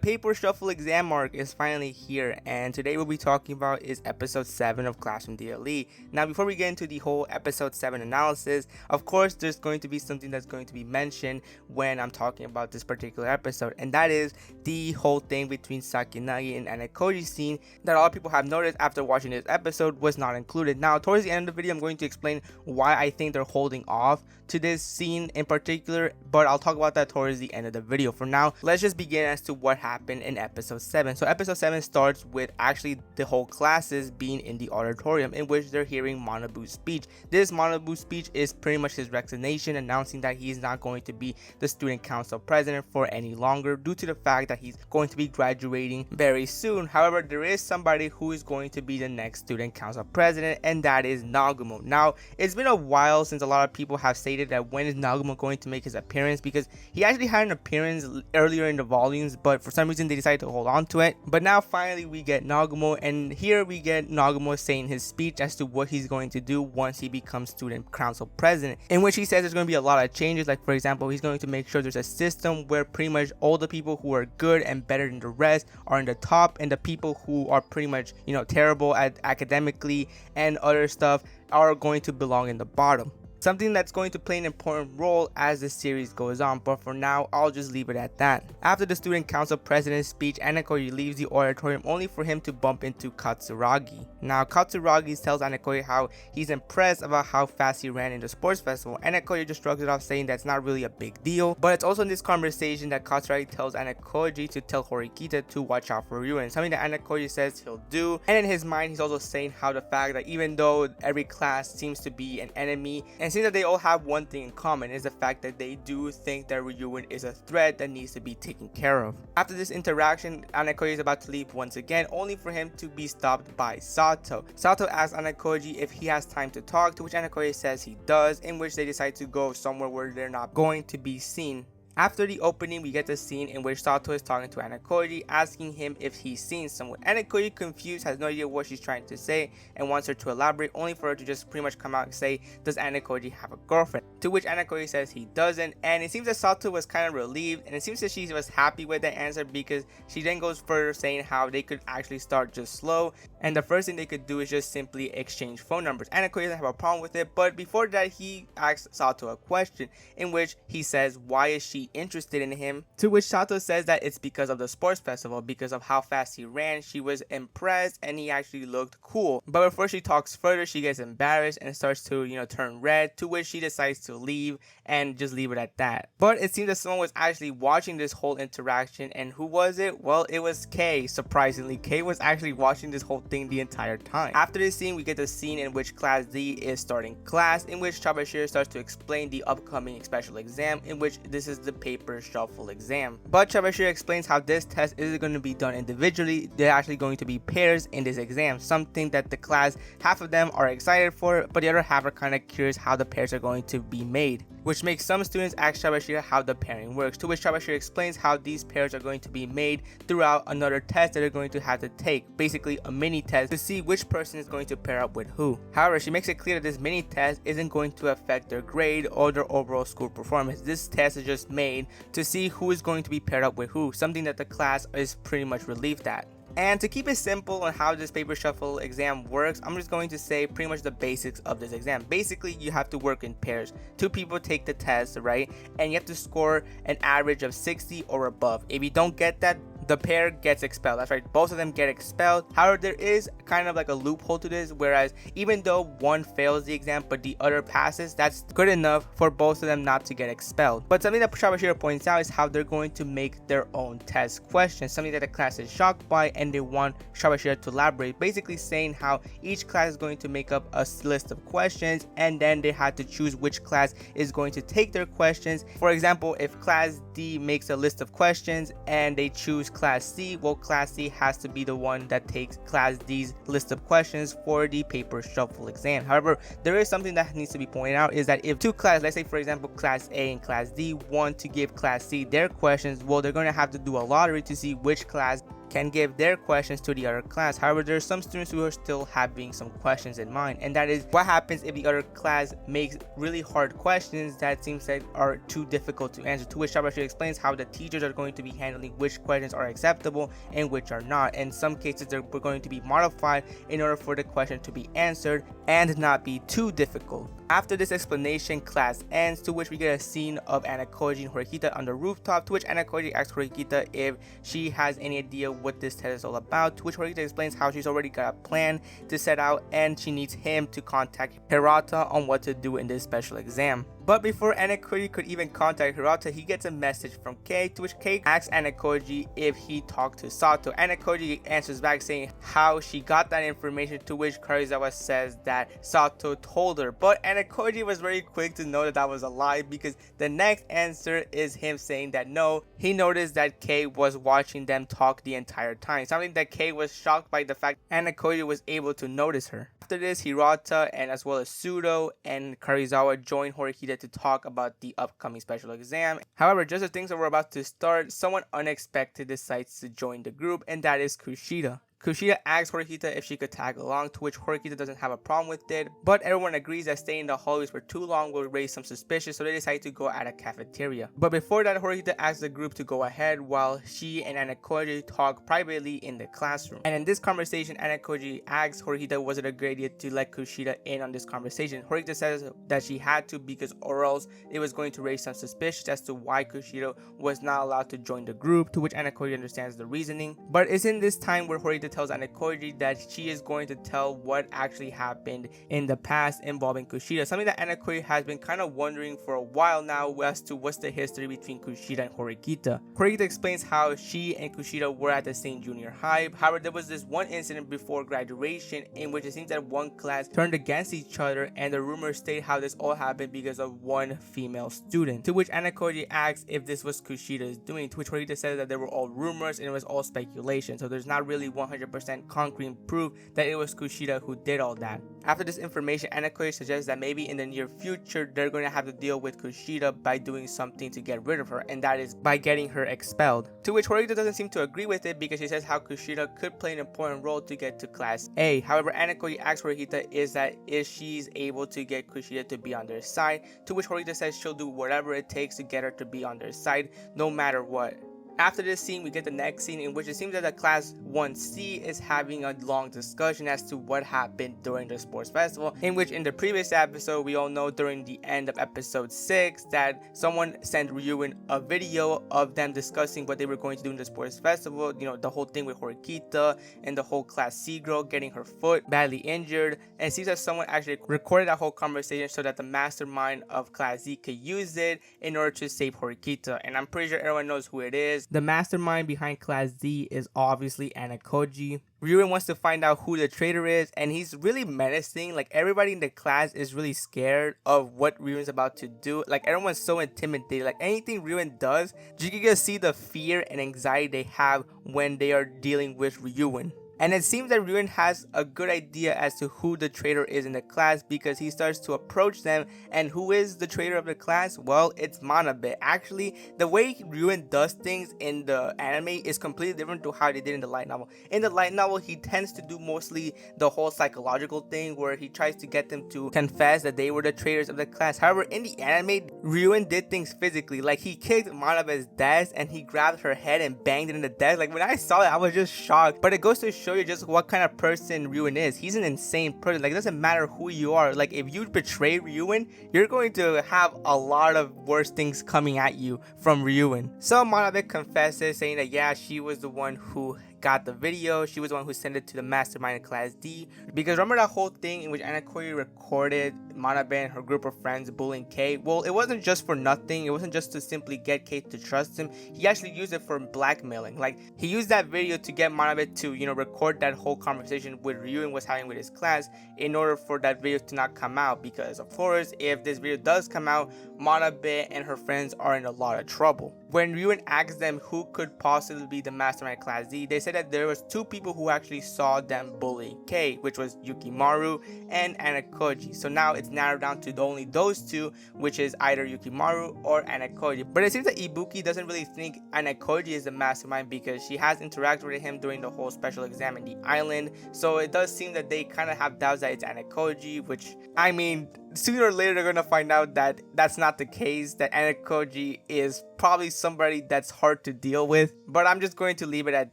Paper shuffle exam mark is finally here, and today we'll be talking about is episode 7 of Classroom DLE. Now, before we get into the whole episode 7 analysis, of course there's going to be something that's going to be mentioned when I'm talking about this particular episode, and that is the whole thing between Sakinagi and Anakoji scene that a lot of people have noticed after watching this episode was not included. Now, towards the end of the video, I'm going to explain why I think they're holding off to this scene in particular, but I'll talk about that towards the end of the video. For now, let's just begin as to what happened in episode 7. So episode 7 starts with actually the whole classes being in the auditorium in which they're hearing Manabu's speech. This Manabu speech is pretty much his resignation, announcing that he's not going to be the student council president for any longer due to the fact that he's going to be graduating very soon. However, there is somebody who is going to be the next student council president, and that is Nagumo. Now, it's been a while since a lot of people have stated that when is Nagumo going to make his appearance, because he actually had an appearance earlier in the volumes, but for some reason they decided to hold on to it. But now finally we get Nagumo, and here we get Nagumo saying his speech as to what he's going to do once he becomes student council president, in which he says there's going to be a lot of changes. Like, for example, he's going to make sure there's a system where pretty much all the people who are good and better than the rest are in the top, and the people who are pretty much, terrible at academically and other stuff are going to belong in the bottom. Something that's going to play an important role as the series goes on, but for now, I'll just leave it at that. After the student council president's speech, Anakoji leaves the auditorium only for him to bump into Katsuragi. Now, Katsuragi tells Anakoji how he's impressed about how fast he ran in the sports festival. Anakoji just shrugs it off, saying that's not really a big deal, but it's also in this conversation that Katsuragi tells Anakoji to tell Horikita to watch out for Ryuen, something that Anakoji says he'll do. And in his mind, he's also saying how the fact that even though every class seems to be an enemy, and seems that they all have one thing in common, is the fact that they do think that Ryuen is a threat that needs to be taken care of. After this interaction, Anakoji is about to leave once again, only for him to be stopped by Sato. Sato asks Anakoji if he has time to talk, to which Anakoji says he does, in which they decide to go somewhere where they're not going to be seen. After the opening, we get the scene in which Sato is talking to Anakoji, asking him if he's seen someone. Anakoji, confused, has no idea what she's trying to say and wants her to elaborate, only for her to just pretty much come out and say, does Anakoji have a girlfriend? To which Anakoji says he doesn't, and it seems that Sato was kind of relieved, and it seems that she was happy with that answer, because she then goes further saying how they could actually start just slow, and the first thing they could do is just simply exchange phone numbers. Anakoji doesn't have a problem with it, but before that, he asks Sato a question, in which he says, why is she interested in him? To which Sato says that it's because of the sports festival, because of how fast he ran. She was impressed and he actually looked cool. But before she talks further, she gets embarrassed and starts to turn red, to which she decides to leave and just leave it at that. But it seems that someone was actually watching this whole interaction, and who was it? Well, it was Kei. Surprisingly, Kei was actually watching this whole thing the entire time. After this scene, we get the scene in which Class D is starting class, in which Chabashiro starts to explain the upcoming special exam, in which this is the paper shuffle exam. But Chabashiro explains how this test isn't going to be done individually. They're actually going to be pairs in this exam, something that the class, half of them are excited for, but the other half are kind of curious how the pairs are going to be made, which makes some students ask Chabashiro how the pairing works, to which Chabashiro explains how these pairs are going to be made throughout another test that they're going to have to take, basically a mini test to see which person is going to pair up with who. However, she makes it clear that this mini test isn't going to affect their grade or their overall school performance. This test is just made to see who is going to be paired up with who, something that the class is pretty much relieved at. And to keep it simple on how this paper shuffle exam works, I'm just going to say pretty much the basics of this exam. Basically, you have to work in pairs. 2 people take the test, right? And you have to score an average of 60 or above. If you don't get that, the pair gets expelled. That's right, both of them get expelled. However, there is kind of like a loophole to this, whereas even though one fails the exam but the other passes, that's good enough for both of them not to get expelled. But something that Chabashiro points out is how they're going to make their own test questions, something that the class is shocked by, and they want Chabashiro to elaborate, basically saying how each class is going to make up a list of questions, and then they had to choose which class is going to take their questions. For example, if Class D makes a list of questions and they choose Class C, well, Class C has to be the one that takes Class D's list of questions for the paper shuffle exam. However, there is something that needs to be pointed out, is that if 2 classes, let's say for example Class A and Class D, want to give Class C their questions, well, they're going to have to do a lottery to see which class can give their questions to the other class. However, there are some students who are still having some questions in mind, and that is what happens if the other class makes really hard questions that seems like are too difficult to answer, to which Shabashi explains how the teachers are going to be handling which questions are acceptable and which are not. In some cases, they're going to be modified in order for the question to be answered and not be too difficult. After this explanation, class ends, to which we get a scene of Anakoji and Horikita on the rooftop, to which Anakoji asks Horikita if she has any idea what this test is all about, to which Horikita explains how she's already got a plan to set out and she needs him to contact Hirata on what to do in this special exam. But before Anakoji could even contact Hirata, he gets a message from Kei, to which Kei asks Anakoji if he talked to Sato. Anakoji answers back saying how she got that information, to which Karizawa says that Sato told her. But Anakoji was very quick to know that that was a lie, because the next answer is him saying that no, he noticed that Kei was watching them talk the entire time, something that Kei was shocked by the fact Anakoji was able to notice her. After this, Hirata and as well as Sudo and Karizawa join Horikita to talk about the upcoming special exam. However, just as things were about to start, someone unexpected decides to join the group, and that is Kushida. Kushida asks Horikita if she could tag along, to which Horikita doesn't have a problem with it, but everyone agrees that staying in the hallways for too long will raise some suspicion, so they decide to go at a cafeteria. But before that, Horikita asks the group to go ahead while she and Anakoji talk privately in the classroom. And in this conversation, Anakoji asks Horikita was it a good idea to let Kushida in on this conversation. Horikita says that she had to, because or else it was going to raise some suspicion as to why Kushida was not allowed to join the group, to which Anakoji understands the reasoning. But it's in this time where Horikita tells Anakoji that she is going to tell what actually happened in the past involving Kushida, something that Anakoji has been kind of wondering for a while now as to what's the history between Kushida and Horikita. Horikita explains how she and Kushida were at the same junior high. However, there was this one incident before graduation in which it seems that one class turned against each other, and the rumors state how this all happened because of one female student, to which Anakoji asks if this was Kushida's doing, to which Horikita says that they were all rumors and it was all speculation, so there's not really 100% concrete proof that it was Kushida who did all that. After this information, Anakoji suggests that maybe in the near future they're going to have to deal with Kushida by doing something to get rid of her, and that is by getting her expelled, to which Horikita doesn't seem to agree with it because she says how Kushida could play an important role to get to class A. However, Anakoji asks Horikita is that if she's able to get Kushida to be on their side, to which Horikita says she'll do whatever it takes to get her to be on their side no matter what. After this scene, we get the next scene in which it seems that the class 1C is having a long discussion as to what happened during the sports festival, in which in the previous episode, we all know during the end of episode 6 that someone sent Ryuen a video of them discussing what they were going to do in the sports festival, you know, the whole thing with Horikita and the whole class C girl getting her foot badly injured, and it seems that someone actually recorded that whole conversation so that the mastermind of class Z could use it in order to save Horikita, and I'm pretty sure everyone knows who it is. The mastermind behind Class Z is obviously Anakoji. Ryuen wants to find out who the traitor is, and he's really menacing. Like, everybody in the class is really scared of what Ryuen's about to do. Like, everyone's so intimidated. Like, anything Ryuen does, you can just see the fear and anxiety they have when they are dealing with Ryuen. And it seems that Ryuen has a good idea as to who the traitor is in the class, because he starts to approach them. And who is the traitor of the class? Well, it's Manabe. Actually, the way Ryuen does things in the anime is completely different to how they did in the light novel. In the light novel, he tends to do mostly the whole psychological thing where he tries to get them to confess that they were the traitors of the class. However, in the anime, Ryuen did things physically. Like, he kicked Manabe's desk and he grabbed her head and banged it in the desk. Like, when I saw it, I was just shocked. But it goes to show you just what kind of person Ryuen is. He's an insane person. Like, it doesn't matter who you are. Like, if you betray Ryuen, you're going to have a lot of worse things coming at you from Ryuen. So Manabe confesses, saying that yeah, she was the one who got the video. She was the one who sent it to the mastermind in Class D. Because remember that whole thing in which Anakoji recorded Manabe and her group of friends bullying Kei? Well, it wasn't just for nothing. It wasn't just to simply get Kei to trust him. He actually used it for blackmailing. Like, he used that video to get Manabe to, you know, record that whole conversation with Ryuen was having with his class in order for that video to not come out. Because, of course, if this video does come out, Manabe and her friends are in a lot of trouble. When Ryuen asked them who could possibly be the mastermind of Class D, they said that there was two people who actually saw them bullying Kei, which was Yukimaru and Anakoji. So now it's it's narrowed down to only those two, which is either Yukimaru or Anakoji. But it seems that Ibuki doesn't really think Anakoji is the mastermind because she has interacted with him during the whole special exam in the island. So it does seem that they kind of have doubts that it's Anakoji, which, I mean, sooner or later they're gonna find out that that's not the case, that Anakoji is probably somebody that's hard to deal with, but I'm just going to leave it at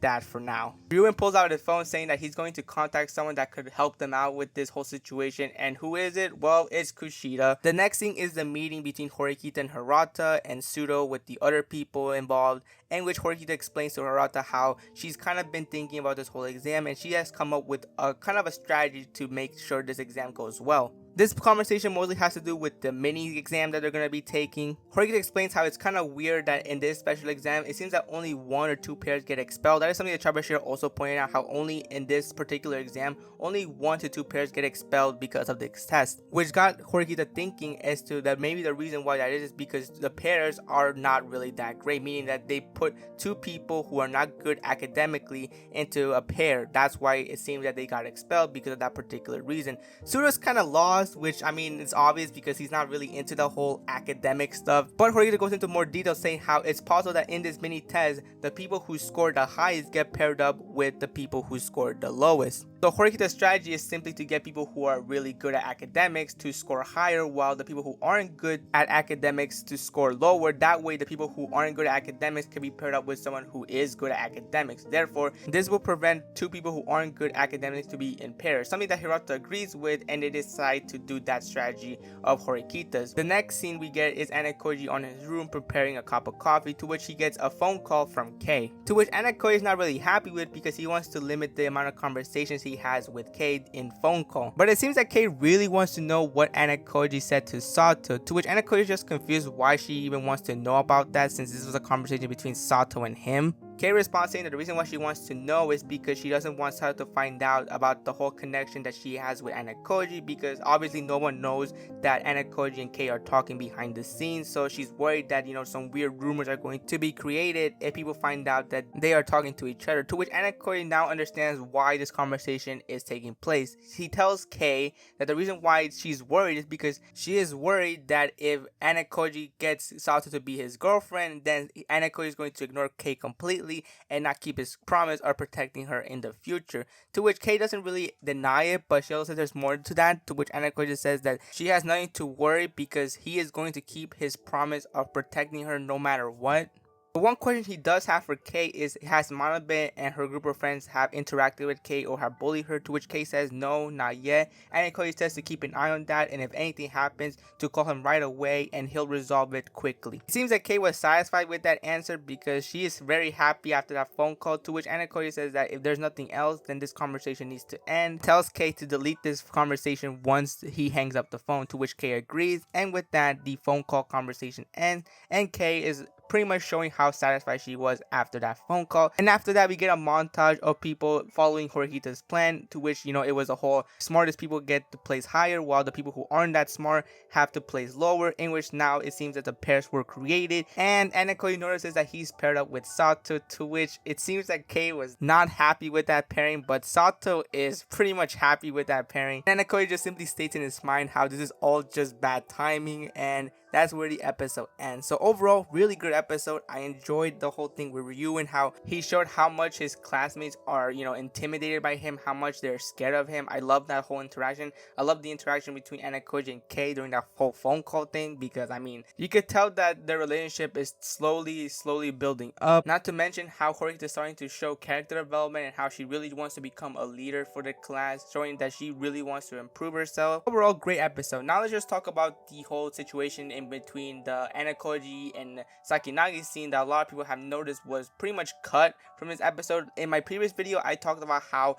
that for now. Ryuen pulls out his phone saying that he's going to contact someone that could help them out with this whole situation, and who is it? Well, it's Kushida. The next thing is the meeting between Horikita and Hirata and Sudo with the other people involved, in which Horikita explains to Hirata how she's kind of been thinking about this whole exam and she has come up with a kind of a strategy to make sure this exam goes well. This conversation mostly has to do with the mini exam that they're going to be taking. Horikita explains how it's kind of weird that in this special exam, it seems that only 1 or 2 pairs get expelled. That is something that Chabashir also pointed out, how only in this particular exam, only 1 to 2 pairs get expelled because of this test, which got Horikita thinking as to that maybe the reason why that is because the pairs are not really that great, meaning that they put 2 people who are not good academically into a pair. That's why it seems that they got expelled, because of that particular reason. Sudo's kind of lost, which, I mean, it's obvious because he's not really into the whole academic stuff, but Horikita goes into more detail saying how it's possible that in this mini test, the people who scored the highest get paired up with the people who scored the lowest. So Horikita's strategy is simply to get people who are really good at academics to score higher, while the people who aren't good at academics to score lower. That way the people who aren't good at academics can be paired up with someone who is good at academics. Therefore, this will prevent 2 people who aren't good at academics to be in pairs, something that Hirata agrees with, and they decide to do that strategy of Horikita's. The next scene we get is Anakoji on his room preparing a cup of coffee, to which he gets a phone call from Kei, to which Anakoji is not really happy with because he wants to limit the amount of conversations he has with Kei in phone call. But it seems that Kei really wants to know what Anakoji said to Sato, to which Anakoji is just confused why she even wants to know about that, since this was a conversation between Sato and him. Kei responds saying that the reason why she wants to know is because she doesn't want Sato to find out about the whole connection that she has with Anakoji, because obviously no one knows that Anakoji and Kei are talking behind the scenes. So she's worried that, you know, some weird rumors are going to be created if people find out that they are talking to each other, to which Anakoji now understands why this conversation is taking place. He tells Kei that the reason why she's worried is because she is worried that if Anakoji gets Sato to be his girlfriend, then Anakoji is going to ignore Kei completely and not keep his promise of protecting her in the future, to which Kei doesn't really deny it, but she also says there's more to that, to which Anakoji says that she has nothing to worry because he is going to keep his promise of protecting her no matter what. But one question he does have for Kei is, has Manabe and her group of friends have interacted with Kei or have bullied her, to which Kei says no, not yet. Anakoji says to keep an eye on that, and if anything happens to call him right away and he'll resolve it quickly. It seems that Kei was satisfied with that answer because she is very happy after that phone call, to which Anakoji says that if there's nothing else, then this conversation needs to end. Tells Kei to delete this conversation once he hangs up the phone, to which Kei agrees, and with that the phone call conversation ends, and Kei is pretty much showing how satisfied she was after that phone call. And after that, we get a montage of people following Horikita's plan, to which, you know, it was a whole smartest people get to place higher, while the people who aren't that smart have to place lower, in which now it seems that the pairs were created. And Anakoji notices that he's paired up with Sato, to which it seems that Kei was not happy with that pairing, but Sato is pretty much happy with that pairing. Anakoji just simply states in his mind how this is all just bad timing, and that's where the episode ends. So overall, really good episode. I enjoyed the whole thing with Ryu and how he showed how much his classmates are, you know, intimidated by him, how much they're scared of him. I love that whole interaction. I love the interaction between Anakoji and Kei during that whole phone call thing, because I mean, you could tell that their relationship is slowly building up. Not to mention how Horikita is starting to show character development and how she really wants to become a leader for the class, showing that she really wants to improve herself. Overall, great episode. Now let's just talk about the whole situation in between the Anakoji and Sakinagi scene that a lot of people have noticed was pretty much cut from this episode. In my previous video, I talked about how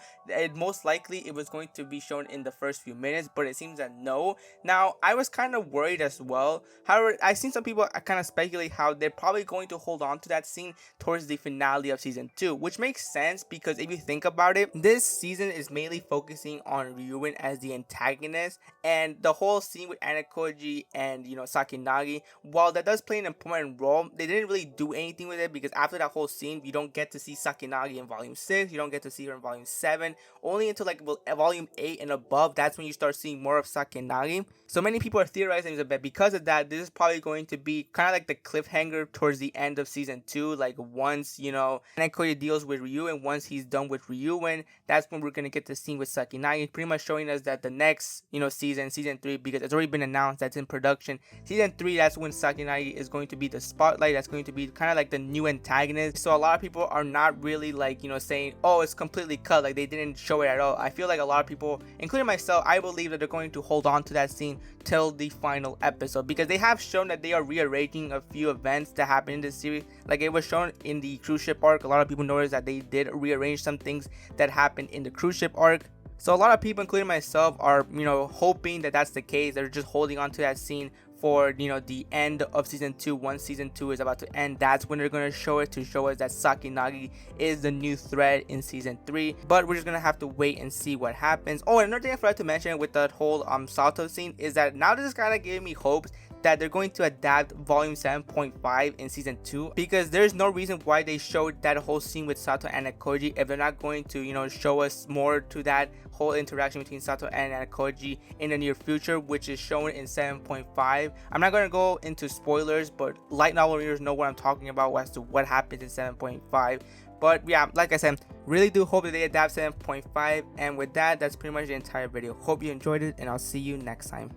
most likely it was going to be shown in the first few minutes, but it seems that no. Now, I was kind of worried as well. However, I've seen some people kind of speculate how they're probably going to hold on to that scene towards the finale of season 2, which makes sense because if you think about it, this season is mainly focusing on Ryuen as the antagonist, and the whole scene with Anakoji and, you know, Sakinagi Sakinagi. While that does play an important role, they didn't really do anything with it, because after that whole scene, you don't get to see Sakinagi in volume 6, you don't get to see her in volume 7, only until like volume 8 and above, that's when you start seeing more of Sakinagi. So many people are theorizing that because of that, this is probably going to be kind of like the cliffhanger towards the end of season 2, like once, Nekoya deals with Ryu, and once he's done with Ryuin, that's when we're going to get the scene with Sakinagi, pretty much showing us that the next, season 3, because it's already been announced that's in production, season 3, that's when Sakinagi is going to be the spotlight, that's going to be kind of like the new antagonist. So a lot of people are not really like, saying, oh, it's completely cut, like they didn't show it at all. I feel like a lot of people, including myself, I believe that they're going to hold on to that scene till the final episode, because they have shown that they are rearranging a few events that happened in this series. Like it was shown in the cruise ship arc, a lot of people noticed that they did rearrange some things that happened in the cruise ship arc. So a lot of people, including myself, are hoping that that's the case. They're just holding on to that scene for the end of season 2. Once season 2 is about to end, that's when they're going to show it, to show us that Sakinagi is the new thread in season 3. But we're just going to have to wait and see what happens. Oh, and another thing I forgot to mention with that whole Sato scene is that now this is kind of giving me hopes that they're going to adapt volume 7.5 in season 2, because there's no reason why they showed that whole scene with Sato and Nekoji if they're not going to show us more to that whole interaction between Sato and Nekoji in the near future, which is shown in 7.5. I'm not going to go into spoilers, but light novel readers know what I'm talking about as to what happens in 7.5. But yeah, like I said, really do hope that they adapt 7.5. And with that, that's pretty much the entire video. Hope you enjoyed it, and I'll see you next time.